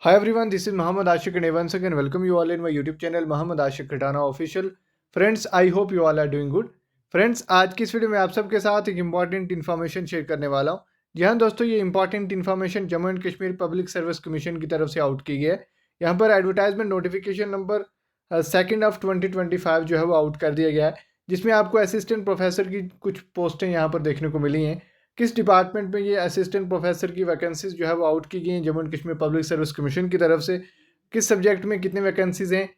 Hi everyone, this is Muhammad Ashik and once again welcome you all in my YouTube channel Muhammad Ashik Khitana Official. Friends, I hope you all are doing good. Friends, आज की इस video में आप सबके साथ एक important information share करने वाला हूँ। जी हाँ दोस्तों, ये important information Jammu and Kashmir public service commission की तरफ से आउट की गई है। यहाँ पर एडवर्टाइजमेंट नोटिफिकेशन नंबर 2 ऑफ 2025 जो है वो आउट कर दिया गया है, जिसमें आपको असिस्टेंट प्रोफेसर की कुछ पोस्टें यहाँ पर देखने को मिली हैं। किस डिपार्टमेंट में ये असिस्टेंट प्रोफेसर की वैकेंसीज जो है वो आउट की गई हैं Jammu and Kashmir public service commission की तरफ से, किस सब्जेक्ट में कितने वैकेंसीज हैं,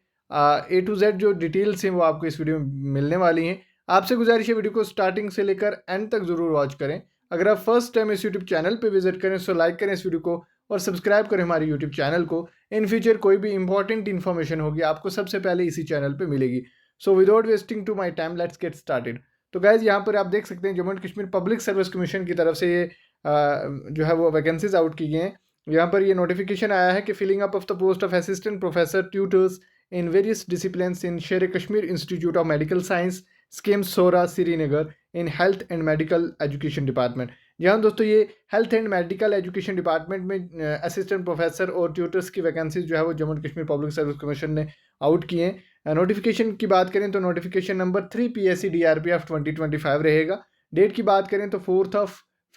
A to Z जो डिटेल्स हैं वो आपको इस वीडियो में मिलने वाली हैं। आपसे गुजारिश है वीडियो को स्टार्टिंग से लेकर एंड तक ज़रूर वॉच करें। अगर आप फर्स्ट टाइम इस यूट्यूब चैनल पे विजिट करें तो लाइक करें इस वीडियो को और सब्सक्राइब करें हमारे यूट्यूब चैनल को। इन फ्यूचर कोई भी इंपॉर्टेंट इन्फॉर्मेशन होगी आपको सबसे पहले इसी चैनल पे मिलेगी। So without wasting to my time let's get started. तो गाइज, यहाँ पर आप देख सकते हैं Jammu and Kashmir public service commission की तरफ से ये जो है वो वैकेंसीज आउट की गई हैं। यहाँ पर ये नोटिफिकेशन आया है कि filling up of the post of assistant professor tutors in various disciplines in Sher Kashmir institute of medical science SKIMS Soura Srinagar in health and medical education department. जहाँ दोस्तों ये health and medical education department में असिस्टेंट प्रोफेसर और tutors की vacancies जो है वो Jammu and Kashmir public service commission ने आउट किए हैं। नोटिफिकेशन की बात करें तो नोटिफिकेशन नंबर 3 PSC DRPF 2025 रहेगा। डेट की बात करें तो 4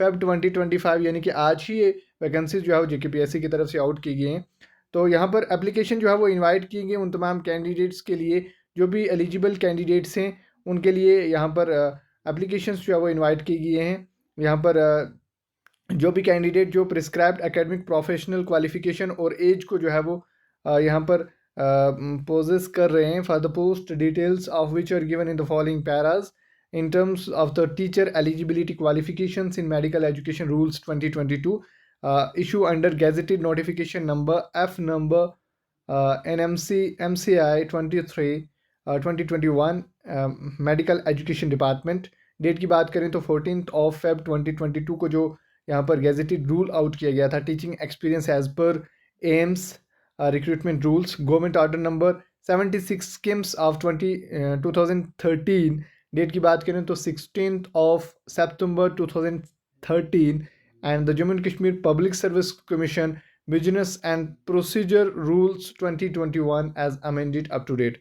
Feb 2025 यानी कि आज ही ये वैकेंसीज जो है वो JKPSC की तरफ से आउट की गई हैं। तो यहाँ पर एप्लीकेशन जो है वो इनवाइट की गई उन तमाम कैंडिडेट्स के लिए जो भी एलिजिबल कैंडिडेट्स हैं उनके लिए यहाँ पर एप्लीकेशंस जो है वो इनवाइट की गई हैं। यहाँ पर जो भी कैंडिडेट जो प्रिस्क्राइब्ड एकेडमिक प्रोफेशनल क्वालिफिकेशन और एज को जो है वो यहाँ पर पोजेस कर रहे हैं for the post details of which are given in the following paras in terms of the teacher eligibility qualifications in medical education rules 2022 issue under gazetted notification number F number NMC MCI 23 2021 medical education department. Date की बात करें तो 14 Feb 2022 को जो यहाँ पर gazetted rule out किया गया था teaching experience as per AIIMS recruitment rules government order number 76 schemes of 2013। Date की बात करें तो 16 September 2013 and the Jammu and Kashmir public service commission business and procedure rules 2021 as amended up to date.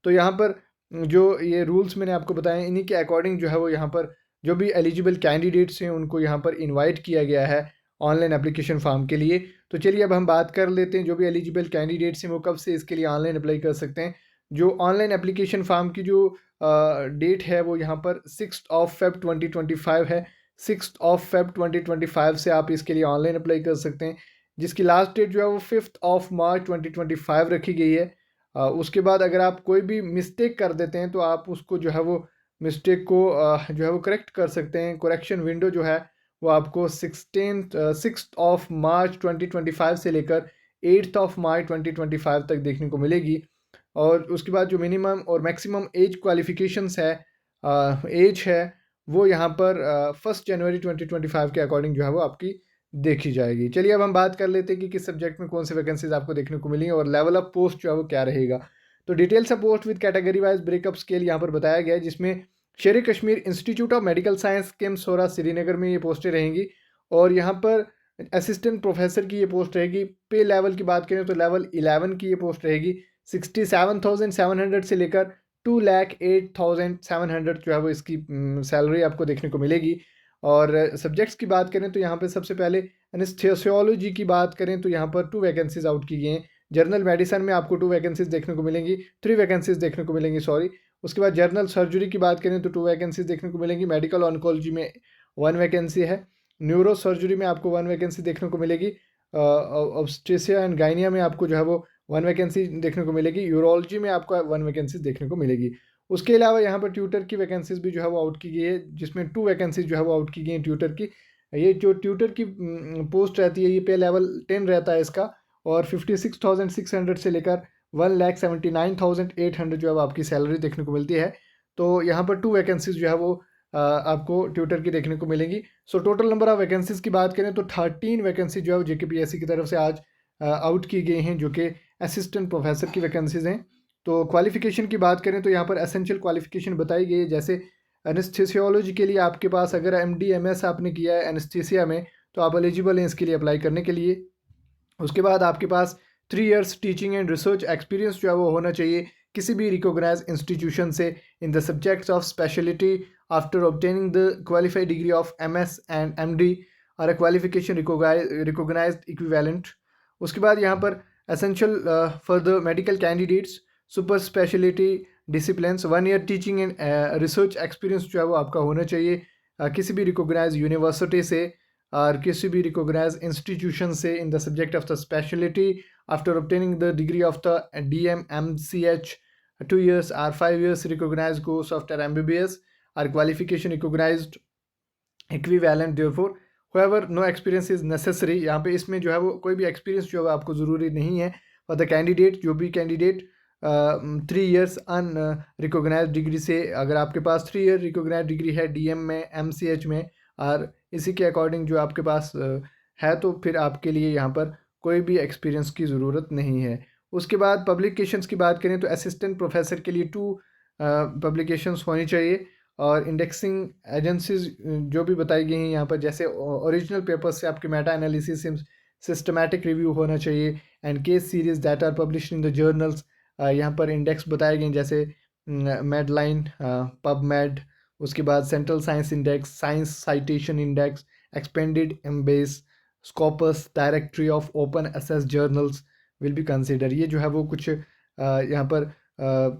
तो यहाँ पर जो ये रूल्स मैंने आपको बताए इन्हीं के अकॉर्डिंग जो है वो यहाँ पर जो भी एलिजिबल कैंडिडेट्स हैं उनको यहाँ पर इनवाइट किया गया है ऑनलाइन एप्लीकेशन फॉर्म के लिए। तो चलिए अब हम बात कर लेते हैं जो भी एलिजिबल कैंडिडेट्स हैं वो कब से इसके लिए ऑनलाइन अप्लाई कर सकते हैं। जो ऑनलाइन एप्लीकेशन फॉर्म की जो डेट है वो यहाँ पर 6 Feb 2025 है। 6 Feb 2025 से आप इसके लिए ऑनलाइन अप्लाई कर सकते हैं, जिसकी लास्ट डेट जो है वो 5 March 2025 रखी गई है। उसके बाद अगर आप कोई भी मिस्टेक कर देते हैं तो आप उसको जो है वो मिस्टेक को जो है वो करेक्ट कर सकते हैं। करेक्शन विंडो जो है वो आपको 6 March 2025 से लेकर 8 March 2025 तक देखने को मिलेगी। और उसके बाद जो मिनिमम और मैक्सिमम एज क्वालिफिकेशंस है एज है वो यहाँ पर 1 जनवरी 2025 के अकॉर्डिंग जो है वो आपकी देखी जाएगी। चलिए अब हम बात कर लेते हैं कि किस सब्जेक्ट में कौन सी वैकेंसीज आपको देखने को मिली और लेवल ऑफ पोस्ट जो है वो क्या रहेगा। तो details of post with category wise breakup scale यहाँ पर बताया गया है, जिसमें Sher Kashmir institute of medical science केम सोरा श्रीनगर में ये पोस्टें रहेंगी। और यहाँ पर असिस्टेंट प्रोफेसर की ये पोस्ट रहेगी। पे लेवल की बात करें तो लेवल 11 की ये पोस्ट रहेगी। 67,700 से लेकर 2,08,700 जो है वो इसकी सैलरी आपको देखने को मिलेगी। और सब्जेक्ट्स की बात करें तो यहाँ पे सबसे पहले एनेस्थेसियोलॉजी की बात करें तो यहाँ पर 2 वैकेंसीज आउट की गई हैं। जर्नल मेडिसिन में आपको 2 वैकेंसीज देखने को मिलेंगी, 3 वैकेंसीज देखने को मिलेंगी सॉरी। उसके बाद जर्नल सर्जरी की बात करें तो 2 वैकेंसीज देखने को मिलेंगी। मेडिकल ऑन्कोलॉजी में 1 वैकेंसी है। न्यूरो सर्जरी में आपको 1 वैकेंसी देखने को मिलेगी। ऑब्स्टेसिया एंड गाइनिया में आपको जो है वो 1 वैकेंसी देखने को मिलेगी। यूरोलॉजी में आपको 1 वैकेंसी देखने को मिलेगी। उसके अलावा यहाँ पर ट्यूटर की वैकेंसीज भी जो है वो आउट की गई है, जिसमें 2 वैकेंसीज जो है वो आउट की गई हैं ट्यूटर की। ये जो ट्यूटर की पोस्ट रहती है ये पे लेवल 10 रहता है इसका, और 56,600 से लेकर 1,79,800 जो है वो आपकी सैलरी देखने को मिलती है। तो यहाँ पर 2 वैकेंसीज जो है वो आपको ट्यूटर की देखने को मिलेंगी। So total number of vacancies की बात करें तो 13 वैकेंसी जो है वो JKPSC की तरफ से आज आउट की गई हैं, जो कि असिस्टेंट प्रोफेसर की वैकेंसीज हैं। तो क्वालिफिकेशन की बात करें तो यहाँ पर एसेंशियल क्वालिफिकेशन बताई गई है, जैसे एनेस्थेसियोलॉजी के लिए आपके पास अगर MD MS आपने किया है एनेस्थीसिया में तो आप एलिजिबल हैं इसके लिए अप्लाई करने के लिए। उसके बाद आपके पास 3 years teaching and research experience जो है वो होना चाहिए किसी भी रिकॉग्नाइज इंस्टीट्यूशन से in the subjects of speciality after obtaining the qualified degree of MS and MD और अ क्वालिफिकेशन रिकॉग्नाइज्ड इक्विवेलेंट। उसके बाद यहाँ पर essential for the medical candidates super speciality disciplines 1 year teaching and research experience जो है वो आपका होना चाहिए किसी भी रिकॉग्नाइज यूनिवर्सिटी से और किसी भी रिकॉग्नाइज इंस्टीट्यूशन से in the subject of the speciality after obtaining the degree of the DM MCH 2 years or 5 years recognized course after MBBS or qualification recognized equivalent therefore however no experience is necessary। यहाँ पे इसमें जो है वो कोई भी experience जो है आपको ज़रूरी नहीं है फॉर द कैंडिडेट। जो भी कैंडिडेट 3 years अन रिकोगनाइज डिग्री से, अगर आपके पास 3 year रिकोगनाइज डिग्री है DM में MCH में और इसी के अकॉर्डिंग जो आपके पास है तो फिर आपके लिए यहाँ पर कोई भी एक्सपीरियंस की ज़रूरत नहीं है। उसके बाद पब्लिकेशंस की बात करें तो असिस्टेंट प्रोफेसर के लिए 2 पब्लिकेशंस होनी चाहिए और इंडेक्सिंग एजेंसीज जो भी बताई गई हैं यहाँ पर, जैसे ओरिजिनल पेपर्स से आपके मेटा एनालिसिस सिस्टमैटिक रिव्यू होना चाहिए and case series that are published in the journals. यहाँ पर इंडेक्स बताए गए जैसे मेडलाइन, पबमेड, उसके बाद central science index, science citation index, expanded Embase, Scopus, directory of open access journals will be consider. ये जो है वो कुछ यहाँ पर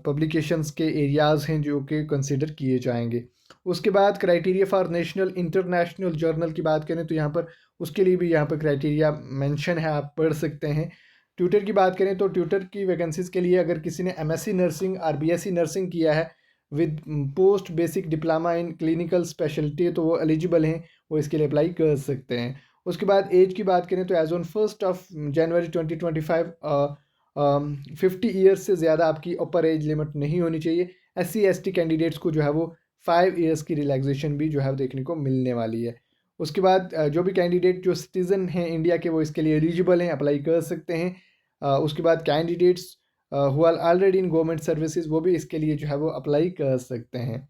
पब्लिकेशंस के एरियाज़ हैं जो कि कंसिडर किए जाएंगे। उसके बाद criteria for national international journal की बात करें तो यहाँ पर उसके लिए भी यहाँ पर क्राइटेरिया मेंशन है, आप पढ़ सकते हैं। ट्यूटर की बात करें तो ट्यूटर की वैकेंसीज़ के लिए अगर किसी ने MSc नर्सिंग और BSc नर्सिंग किया है with post basic diploma in clinical speciality तो वो एलिजिबल हैं, वो इसके लिए अप्लाई कर सकते हैं। उसके बाद एज की बात करें तो एज ऑन 1 जनवरी 2025 50 ईयर्स से ज़्यादा आपकी अपर एज लिमिट नहीं होनी चाहिए। SC/ST कैंडिडेट्स को जो है वो 5 ईयर्स की रिलैक्सेशन भी जो है देखने को मिलने वाली है। उसके बाद जो भी कैंडिडेट जो सिटीज़न हैं इंडिया के वो इसके लिए एलिजिबल हैं, अप्लाई कर सकते हैं। उसके बाद candidates who are already in government services वो भी इसके लिए जो है वो अप्लाई कर सकते हैं।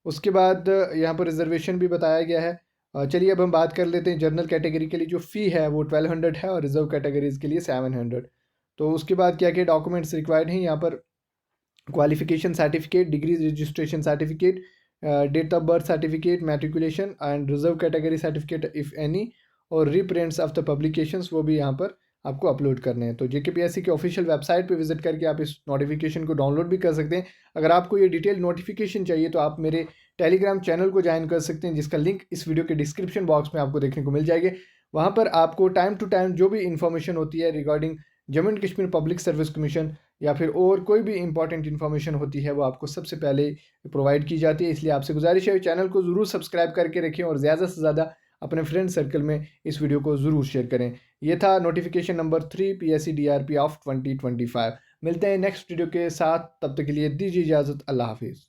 उसके बाद यहाँ पर रिजर्वेशन भी बताया गया है। चलिए अब हम बात कर लेते हैं जनरल कैटेगरी के लिए जो फ़ी है वो 1200 है और रिजर्व कैटेगरीज़ के लिए 700। तो उसके बाद क्या क्या डॉक्यूमेंट्स रिक्वायर्ड हैं यहाँ पर, qualification certificate, degree registration certificate, date of birth certificate, matriculation and reserve category certificate if any, और रीप्रिंट्स ऑफ द पब्लिकेशंस वो भी यहाँ पर आपको अपलोड करने हैं। तो JKPSC के ऑफिशियल वेबसाइट पे विजिट करके आप इस नोटिफिकेशन को डाउनलोड भी कर सकते हैं। अगर आपको ये डिटेल नोटिफिकेशन चाहिए तो आप मेरे टेलीग्राम चैनल को ज्वाइन कर सकते हैं जिसका लिंक इस वीडियो के डिस्क्रिप्शन बॉक्स में आपको देखने को मिल जाएगी। वहाँ पर आपको टाइम टू टाइम जो भी इन्फॉर्मेशन होती है regarding Jammu and Kashmir public service commission या फिर और कोई भी इंपॉर्टेंट इन्फॉर्मेशन होती है वो आपको सबसे पहले प्रोवाइड की जाती है। इसलिए आपसे गुजारिश है चैनल को ज़रूर सब्सक्राइब करके रखें और ज़्यादा से ज़्यादा अपने फ्रेंड सर्कल में इस वीडियो को ज़रूर शेयर करें। ये था notification number 3 PSC DRP of 2025। मिलते हैं नेक्स्ट वीडियो के साथ, तब तक के लिए दीजिए इजाज़त। अल्लाह हाफिज़।